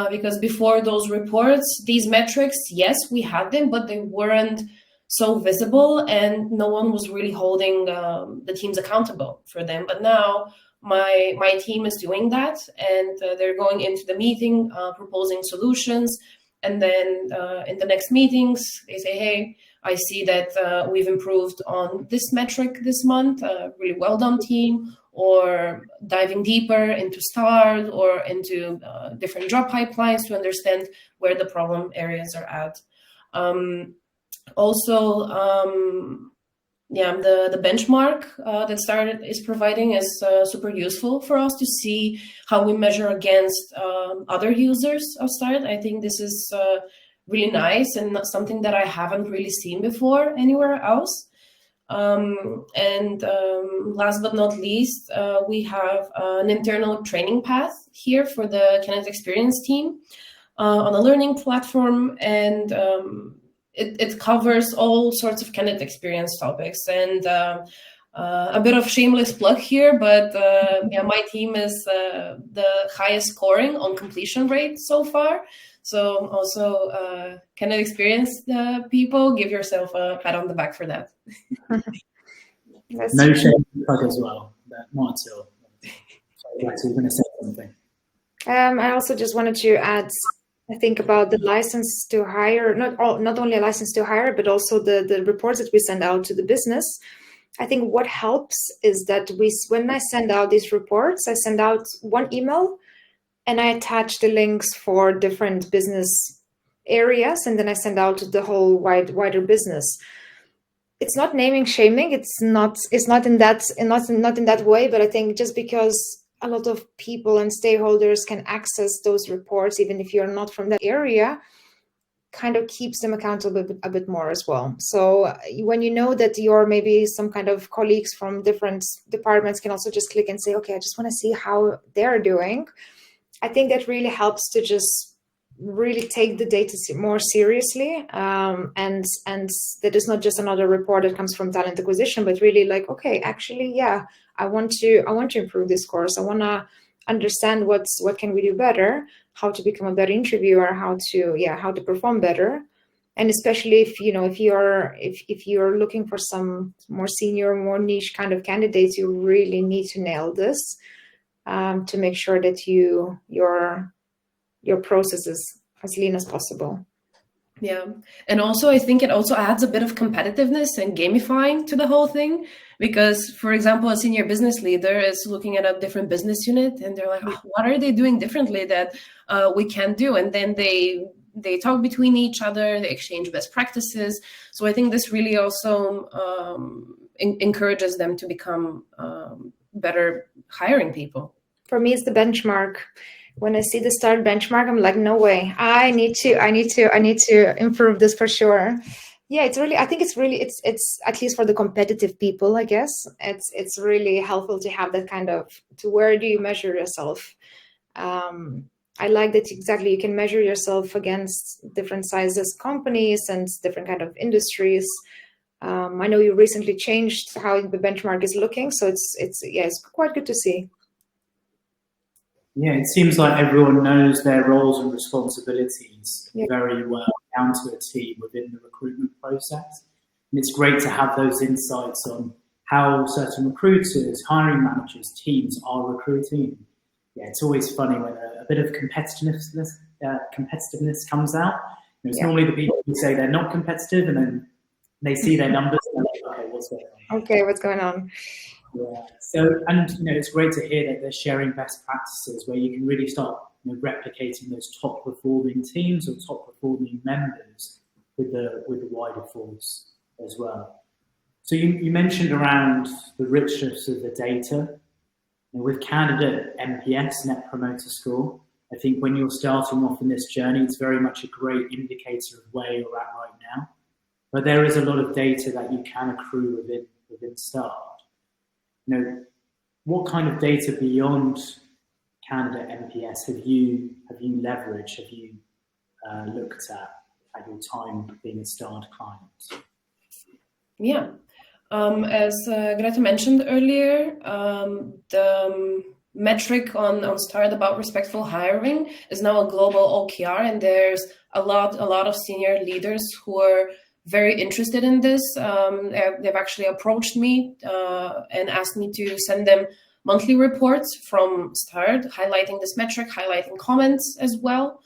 Because before those reports, these metrics, yes, we had them, but they weren't so visible, and no one was really holding the teams accountable for them. But now my team is doing that, and they're going into the meeting proposing solutions. And then in the next meetings, they say, hey, I see that we've improved on this metric this month. Really well done, team. Or diving deeper into START or into different job pipelines to understand where the problem areas are at. Also, the benchmark that START is providing is super useful for us to see how we measure against other users of START. I think this is really nice and not something that I haven't really seen before anywhere else. And last but not least, we have an internal training path here for the candidate experience team on a learning platform, and it covers all sorts of candidate experience topics. And a bit of shameless plug here, but my team is the highest scoring on completion rate so far. So also, candidate experience people, give yourself a pat on the back for that. No shame plug as well, but not at all. Sorry, Greta, you're going to say something. I also just wanted to add, I think, about the license to hire, not only a license to hire, but also the reports that we send out to the business. I think what helps is that when I send out these reports, I send out one email and I attach the links for different business areas, and then I send out the whole wider business. It's not naming shaming. It's not in that way. But I think just because a lot of people and stakeholders can access those reports, even if you're not from that area, kind of keeps them accountable a bit more as well. So when you know that your maybe some kind of colleagues from different departments can also just click and say, okay, I just want to see how they're doing. I think that really helps to just really take the data more seriously, and that is not just another report that comes from talent acquisition, but really like, okay, actually, yeah, I want to improve this course. I want to understand what can we do better, how to become a better interviewer, how to perform better. And especially if you're looking for some more senior, more niche kind of candidates, you really need to nail this, to make sure that your process is as lean as possible. Yeah. And also, I think it also adds a bit of competitiveness and gamifying to the whole thing. Because, for example, a senior business leader is looking at a different business unit and they're like, oh, what are they doing differently that we can't do? And then they talk between each other, they exchange best practices. So I think this really also encourages them to become better hiring people. For me, it's the benchmark. When I see the START benchmark, I'm like, no way. I need to improve this for sure. Yeah, I think it's at least for the competitive people, I guess. It's really helpful to have that kind of, to where do you measure yourself? I like that exactly. You can measure yourself against different sizes companies and different kind of industries. I know you recently changed how the benchmark is looking, so it's quite good to see. Yeah, it seems like everyone knows their roles and responsibilities very well, down to a T within the recruitment process. And it's great to have those insights on how certain recruiters, hiring managers, teams are recruiting. Yeah, it's always funny when a bit of competitiveness comes out. It's normally the people who say they're not competitive, and then they see their numbers and they're like, okay, what's going on? Okay, what's going on? Yeah. So, and it's great to hear that they're sharing best practices where you can really start replicating those top performing teams or top performing members with the wider force as well. So you mentioned around the richness of the data. With candidate NPS, Net Promoter Score, I think when you're starting off in this journey, it's very much a great indicator of where you're at right now. But there is a lot of data that you can accrue within START. What kind of data beyond candidate NPS have you leveraged? Have you looked at your time being a START client? Yeah. As Greta mentioned earlier, the metric on START about respectful hiring is now a global OKR, and there's a lot of senior leaders who are very interested in this. They've actually approached me and asked me to send them monthly reports from START, highlighting this metric, highlighting comments as well.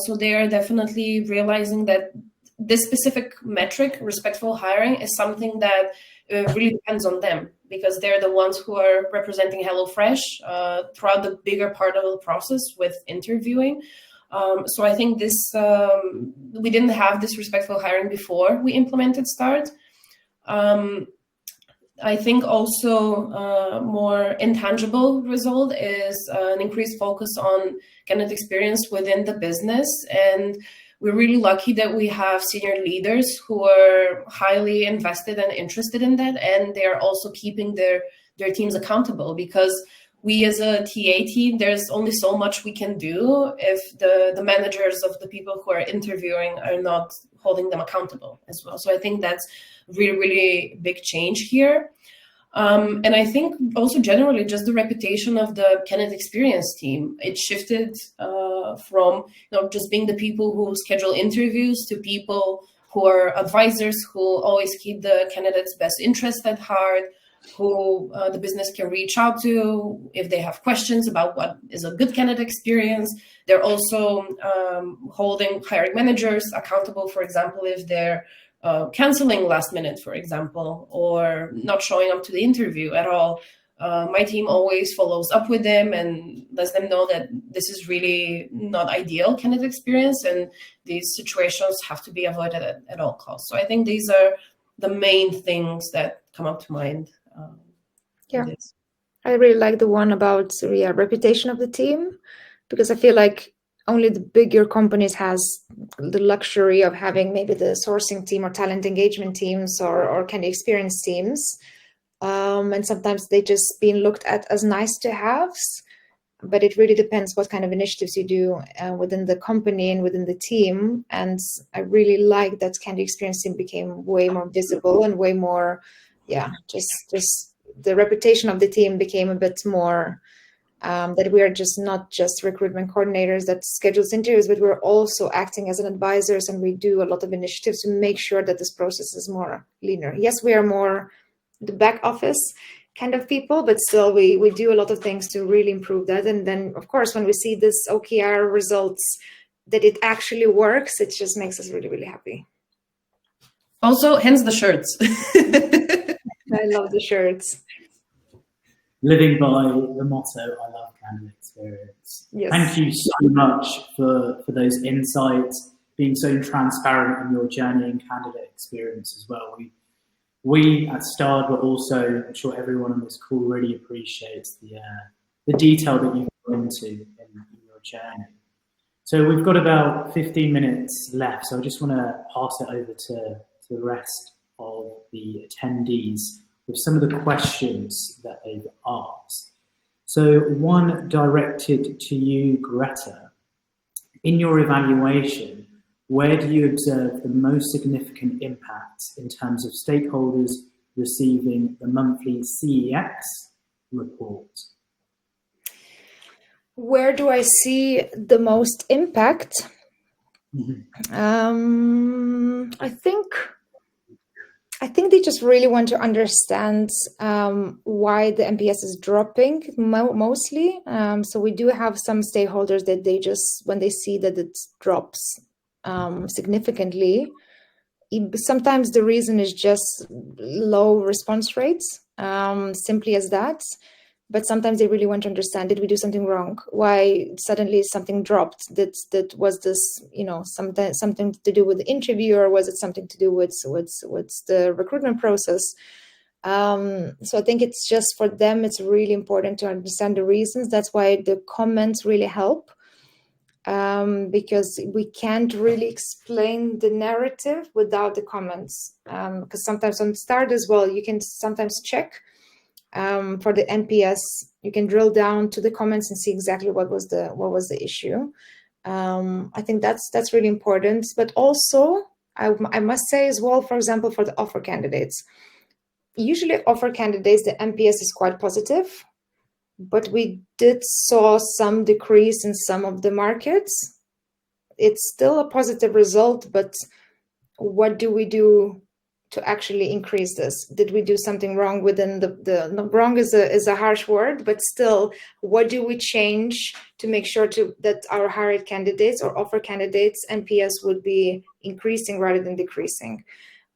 So they are definitely realizing that this specific metric, respectful hiring, is something that really depends on them, because they're the ones who are representing HelloFresh throughout the bigger part of the process with interviewing. So I think this, we didn't have this respectful hiring before we implemented START. I think also more intangible result is an increased focus on candidate experience within the business. And we're really lucky that we have senior leaders who are highly invested and interested in that. And they're also keeping their teams accountable, because we as a TA team, there's only so much we can do if the managers of the people who are interviewing are not holding them accountable as well. So I think that's really, really big change here. And I think also generally just the reputation of the candidate experience team, it shifted from just being the people who schedule interviews to people who are advisors who always keep the candidate's best interest at heart, who the business can reach out to if they have questions about what is a good candidate experience. They're also holding hiring managers accountable, for example, if they're canceling last minute, for example, or not showing up to the interview at all. My team always follows up with them and lets them know that this is really not ideal candidate experience, and these situations have to be avoided at all costs. So I think these are the main things that come up to mind. I really like the one about reputation of the team, because I feel like only the bigger companies has the luxury of having maybe the sourcing team or talent engagement teams or candidate experience teams. And sometimes they just being looked at as nice to haves, but it really depends what kind of initiatives you do within the company and within the team. And I really like that candidate experience team became way more visible and way more, just the reputation of the team became a bit more, that we are just not just recruitment coordinators that schedules interviews, but we're also acting as an advisors, and we do a lot of initiatives to make sure that this process is more leaner. Yes, we are more the back office kind of people, but still we do a lot of things to really improve that. And then of course, when we see this OKR results, that it actually works, it just makes us really, really happy. Also, hence the shirts. I love the shirts. Living by the motto, I love candidate experience. Yes. Thank you so much for those insights, being so transparent in your journey and candidate experience as well. We at Stard, but also I'm sure everyone on this call really appreciates the detail that you've gone into in your journey. So we've got about 15 minutes left, so I just want to pass it over to the rest of the attendees with some of the questions that they've asked. So one directed to you, Greta. In your evaluation, where do you observe the most significant impacts in terms of stakeholders receiving the monthly CEX report? Where do I see the most impact? I think they just really want to understand why the NPS is dropping mostly. So we do have some stakeholders that they just, when they see that it drops significantly, sometimes the reason is just low response rates, simply as that. But sometimes they really want to understand, did we do something wrong? Why suddenly something dropped? That was this, something to do with the interview, or was it something to do with the recruitment process? So I think it's just for them, it's really important to understand the reasons. That's why the comments really help, because we can't really explain the narrative without the comments. Because sometimes on Start as well, you can sometimes check. For the NPS, you can drill down to the comments and see exactly what was the issue. I think that's really important. But also, I must say as well, for example, for the offer candidates, usually offer candidates, the NPS is quite positive, but we saw some decrease in some of the markets. It's still a positive result, but what do we do to actually increase this? Did we do something wrong within the wrong is a harsh word, but still, what do we change to make sure that our hired candidates or offer candidates NPS would be increasing rather than decreasing?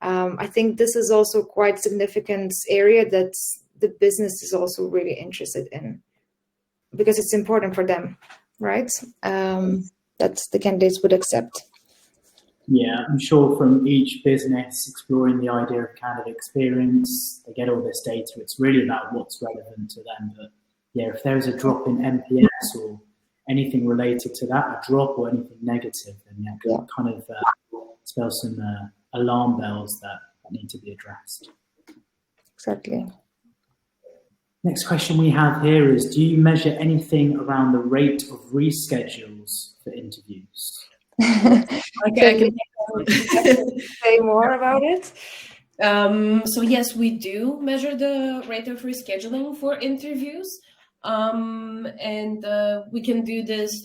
I think this is also quite significant area that the business is also really interested in, because it's important for them, right? That the candidates would accept. Yeah, I'm sure from each business exploring the idea of candidate experience, they get all this data. It's really about what's relevant to them. But yeah, if there's a drop in NPS or anything related to that, a drop or anything negative, then kind of spell some alarm bells that need to be addressed. Exactly. Next question we have here is, do you measure anything around the rate of reschedules for interviews? Okay, I can say more about it. So yes, we do measure the rate of rescheduling for interviews, and we can do this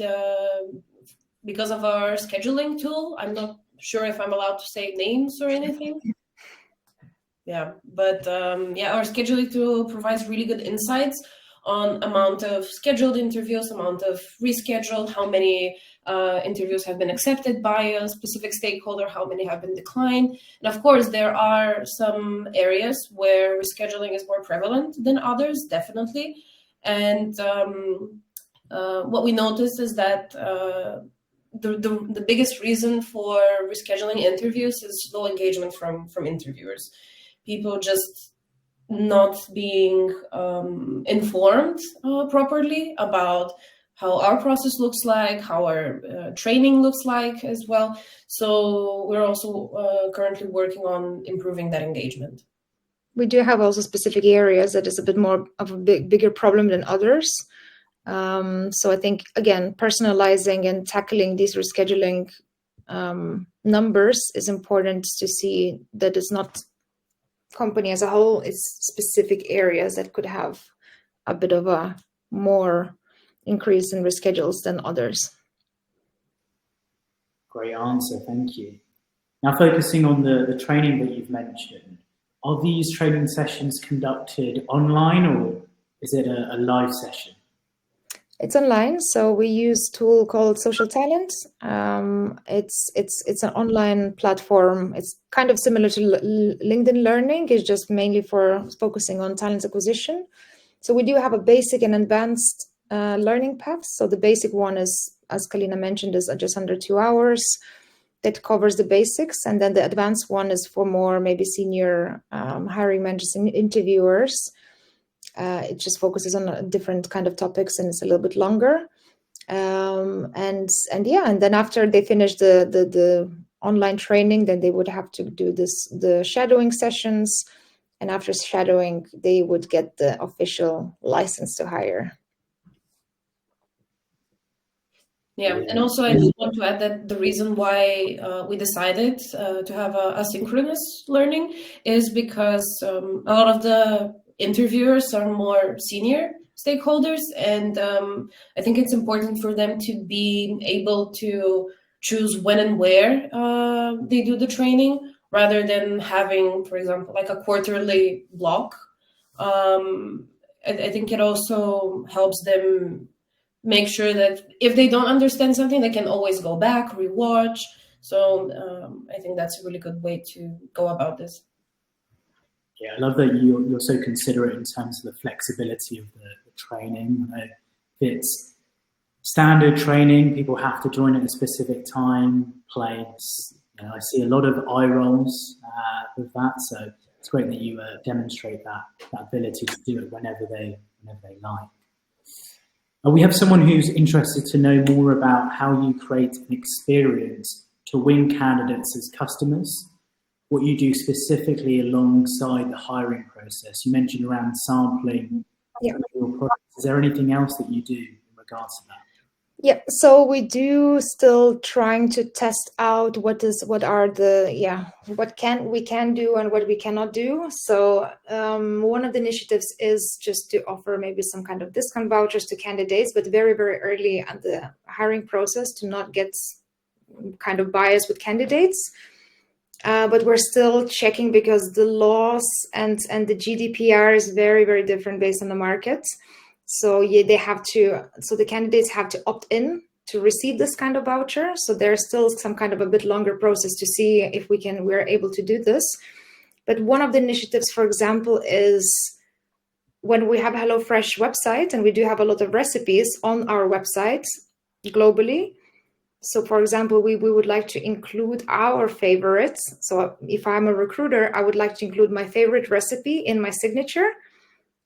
because of our scheduling tool. I'm not sure if I'm allowed to say names or anything. Yeah, but our scheduling tool provides really good insights on amount of scheduled interviews, amount of rescheduled, how many interviews have been accepted by a specific stakeholder, how many have been declined. And of course, there are some areas where rescheduling is more prevalent than others, definitely. And what we noticed is that the biggest reason for rescheduling interviews is low engagement from interviewers. People just not being informed properly about how our process looks like, how our training looks like as well. So we're also currently working on improving that engagement. We do have also specific areas that is a bit more of a bigger problem than others. So I think, again, personalizing and tackling these rescheduling numbers is important to see that it's not company as a whole, it's specific areas that could have a bit of a more increase in reschedules than others. Great answer, thank you. Now focusing on the training that you've mentioned, are these training sessions conducted online or is it a live session? It's online, so we use a tool called Social Talent. It's an online platform. It's kind of similar to LinkedIn Learning. It's just mainly for focusing on talent acquisition. So we do have a basic and advanced learning path. So the basic one is, as Kalina mentioned, is just under 2 hours. That covers the basics, and then the advanced one is for more maybe senior hiring managers and interviewers. It just focuses on different kind of topics, and it's a little bit longer. And then after they finish the online training, then they would have to do the shadowing sessions, and after shadowing, they would get the official license to hire. Yeah, and also I just want to add that the reason why we decided to have asynchronous learning is because a lot of the interviewers are more senior stakeholders, and I think it's important for them to be able to choose when and where they do the training, rather than having, for example, like a quarterly block. I think it also helps them make sure that if they don't understand something, they can always go back, rewatch. So I think that's a really good way to go about this. Yeah, I love that you're so considerate in terms of the flexibility of the training. If it's standard training, people have to join at a specific time, place. I see a lot of eye rolls with that, so it's great that you demonstrate that ability to do it whenever they like. We have someone who's interested to know more about how you create an experience to win candidates as customers, what you do specifically alongside the hiring process. You mentioned around sampling your products. Is there anything else that you do in regards to that? Yeah, so we do still trying to test out what we can do and what we cannot do. So one of the initiatives is just to offer maybe some kind of discount vouchers to candidates, but very, very early at the hiring process to not get kind of bias with candidates. But we're still checking because the laws and the GDPR is very, very different based on the market. So the candidates have to opt in to receive this kind of voucher. So there's still some kind of a bit longer process to see if we're able to do this. But one of the initiatives, for example, is when we have HelloFresh website, and we do have a lot of recipes on our website globally. So for example, we would like to include our favorites. So if I'm a recruiter, I would like to include my favorite recipe in my signature.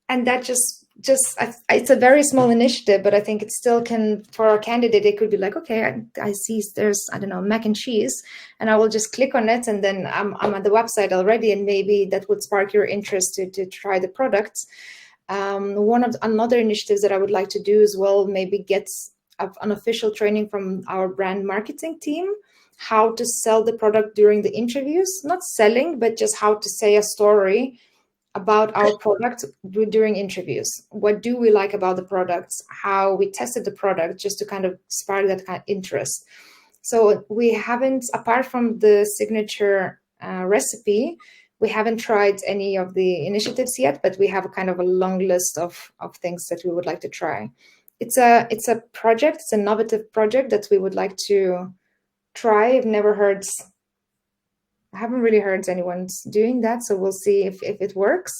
And that just it's a very small initiative, but I think it still can, for a candidate, it could be like, okay, I see there's, I don't know, mac and cheese, and I will just click on it, and then I'm at the website already, and maybe that would spark your interest to try the products. Another initiatives that I would like to do as well, maybe get an official training from our brand marketing team, how to sell the product during the interviews, not selling, but just how to say a story about our product during interviews. What do we like about the products? How we tested the product, just to kind of spark that kind of interest. So we haven't, apart from the signature recipe, we haven't tried any of the initiatives yet, but we have a kind of a long list of things that we would like to try. It's a project, it's an innovative project that we would like to try. I haven't really heard anyone doing that, so we'll see if it works.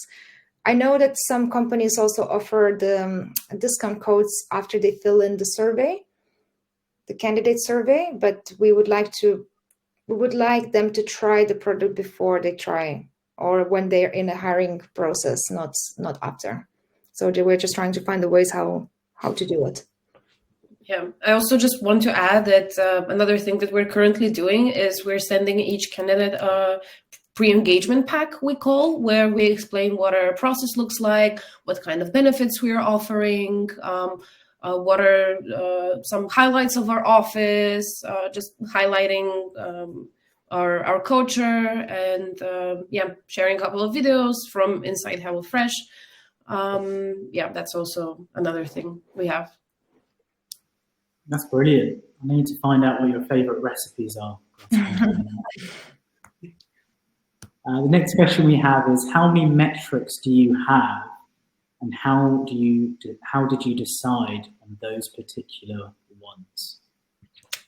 I know that some companies also offer the discount codes after they fill in the survey, the candidate survey, but we would like them to try the product before they try, or when they're in a hiring process, not after. So we're just trying to find the ways how to do it. Yeah, I also just want to add that another thing that we're currently doing is we're sending each candidate a pre-engagement pack, we call, where we explain what our process looks like, what kind of benefits we are offering, what are some highlights of our office, just highlighting our culture, and sharing a couple of videos from inside HelloFresh. That's also another thing we have. That's brilliant. I need to find out what your favorite recipes are. The next question we have is, how many metrics do you have, and how did you decide on those particular ones?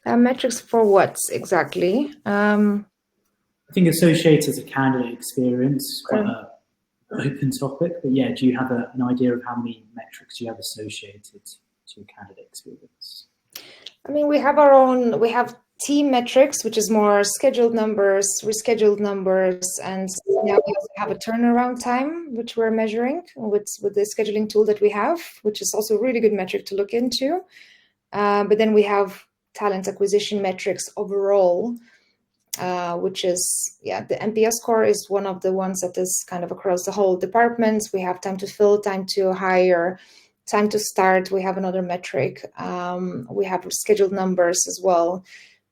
Metrics for what exactly? I think associated to candidate experience is quite an open topic, but yeah, do you have an idea of how many metrics you have associated to candidate experience? I mean, we have team metrics, which is more scheduled numbers, rescheduled numbers, and now we also have a turnaround time, which we're measuring with the scheduling tool that we have, which is also a really good metric to look into. But then we have talent acquisition metrics overall, which is, the NPS score is one of the ones that is kind of across the whole department. We have time to fill, time to hire, time to start. We have another metric. We have scheduled numbers as well.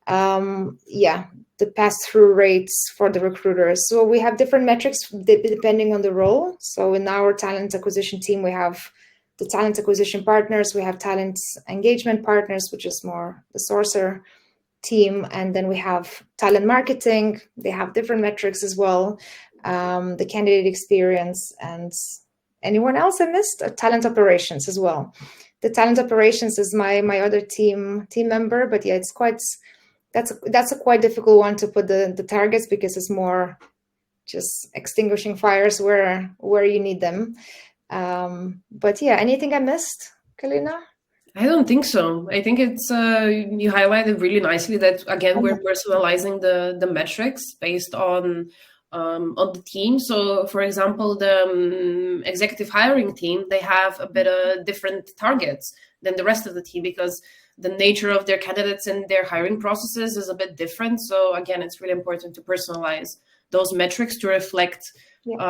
The pass-through rates for the recruiters. So we have different metrics depending on the role. So in our talent acquisition team, we have the talent acquisition partners, we have talent engagement partners, which is more the sourcer team. And then we have talent marketing. They have different metrics as well. The candidate experience, and anyone else I missed? Talent operations as well. The talent operations is my other team member, but yeah, that's a quite difficult one to put the targets, because it's more just extinguishing fires where you need them. But yeah, anything I missed, Kalina? I don't think so. I think it's you highlighted really nicely that, again, we're personalizing the metrics based on the team. So, for example, the executive hiring team, they have a bit of different targets than the rest of the team, because the nature of their candidates and their hiring processes is a bit different. So again, it's really important to personalize those metrics to reflect what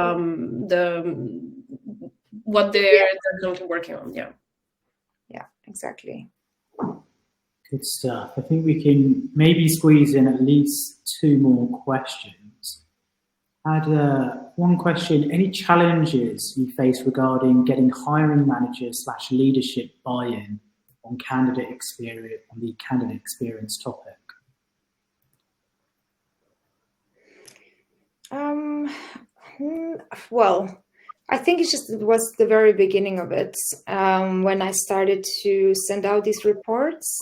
they're currently working on. Yeah, exactly. Good stuff. I think we can maybe squeeze in at least 2 more questions. I had one question: any challenges you face regarding getting hiring managers / leadership buy-in on the candidate experience topic? Well, I think it was the very beginning of it, when I started to send out these reports.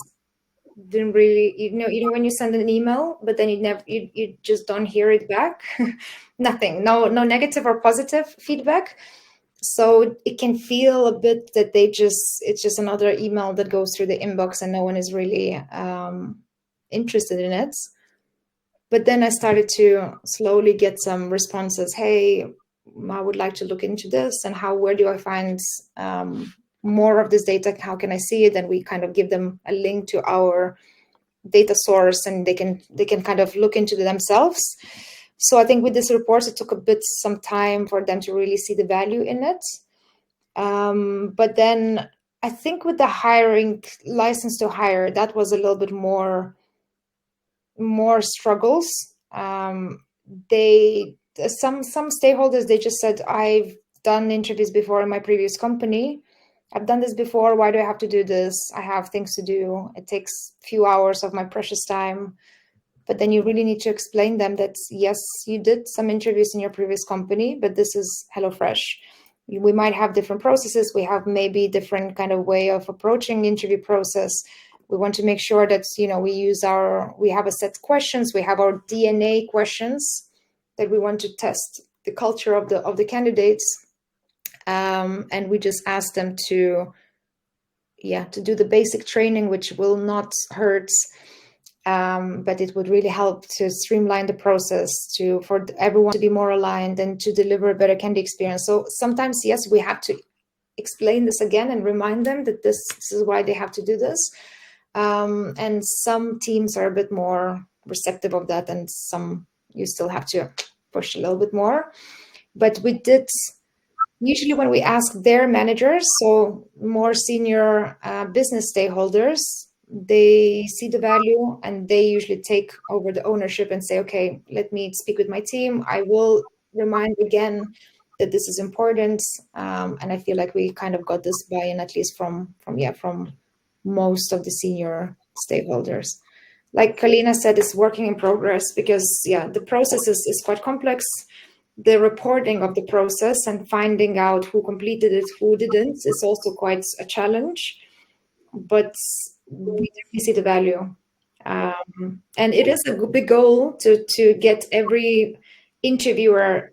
Didn't really, when you send an email, but then you just don't hear it back. Nothing, no negative or positive feedback. So it can feel a bit that it's just another email that goes through the inbox and no one is really interested in it. But then I started to slowly get some responses. Hey, I would like to look into this, and where do I find more of this data? How can I see it? And we kind of give them a link to our data source, and they can kind of look into it themselves. So I think with this report, it took some time for them to really see the value in it. But then I think with the hiring license to hire, that was a little bit more struggles. Some stakeholders, they just said, I've done interviews before in my previous company. I've done this before. Why do I have to do this? I have things to do. It takes a few hours of my precious time. But then you really need to explain them that, yes, you did some interviews in your previous company, but this is HelloFresh. We might have different processes. We have maybe different kind of way of approaching the interview process. We want to make sure that, we have a set of questions. We have our DNA questions that we want to test the culture of the candidates. And we just ask them to do the basic training, which will not hurt, but it would really help to streamline the process for everyone to be more aligned and to deliver a better candidate experience. So sometimes, yes, we have to explain this again and remind them that this is why they have to do this. And some teams are a bit more receptive of that, and some you still have to push a little bit more. But we did, usually when we ask their managers, so more senior business stakeholders, they see the value and they usually take over the ownership and say, okay, let me speak with my team. I will remind again that this is important. And I feel like we kind of got this buy-in, at least from most of the senior stakeholders. Like Kalina said, it's working in progress because the process is quite complex. The reporting of the process and finding out who completed it, who didn't, is also quite a challenge. But we definitely see the value. And it is a big goal to get every interviewer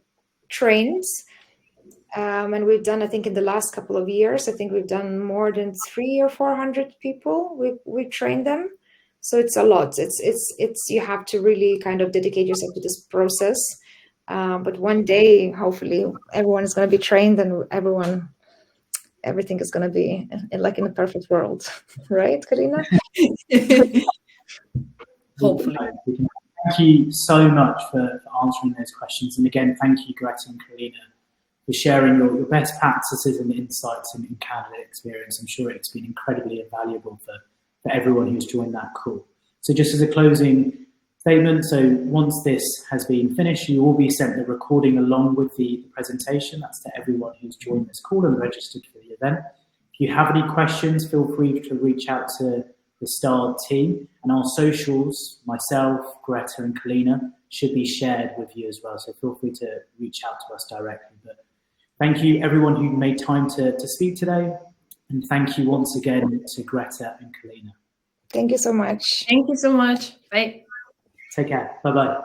trained. And we've done, I think in the last couple of years, I think we've done more than 300 or 400 people. We've trained them. So it's a lot. It's you have to really kind of dedicate yourself to this process. But one day, hopefully, everyone is going to be trained and everything is going to be like in a perfect world. Right, Kalina? Hopefully. Thank you so much for answering those questions. And again, thank you, Greta and Kalina, for sharing your best practices and insights in candidate experience. I'm sure it's been incredibly invaluable for everyone who's joined that call. So just as a closing statement, so once this has been finished, you will be sent the recording along with the presentation. That's to everyone who's joined this call and registered for the event. If you have any questions, feel free to reach out to the STAR team, and our socials, myself, Greta and Kalina, should be shared with you as well. So feel free to reach out to us directly. But thank you everyone who made time to speak today. And thank you once again to Greta and Kalina. Thank you so much. Thank you so much. Bye. Take care. Bye-bye.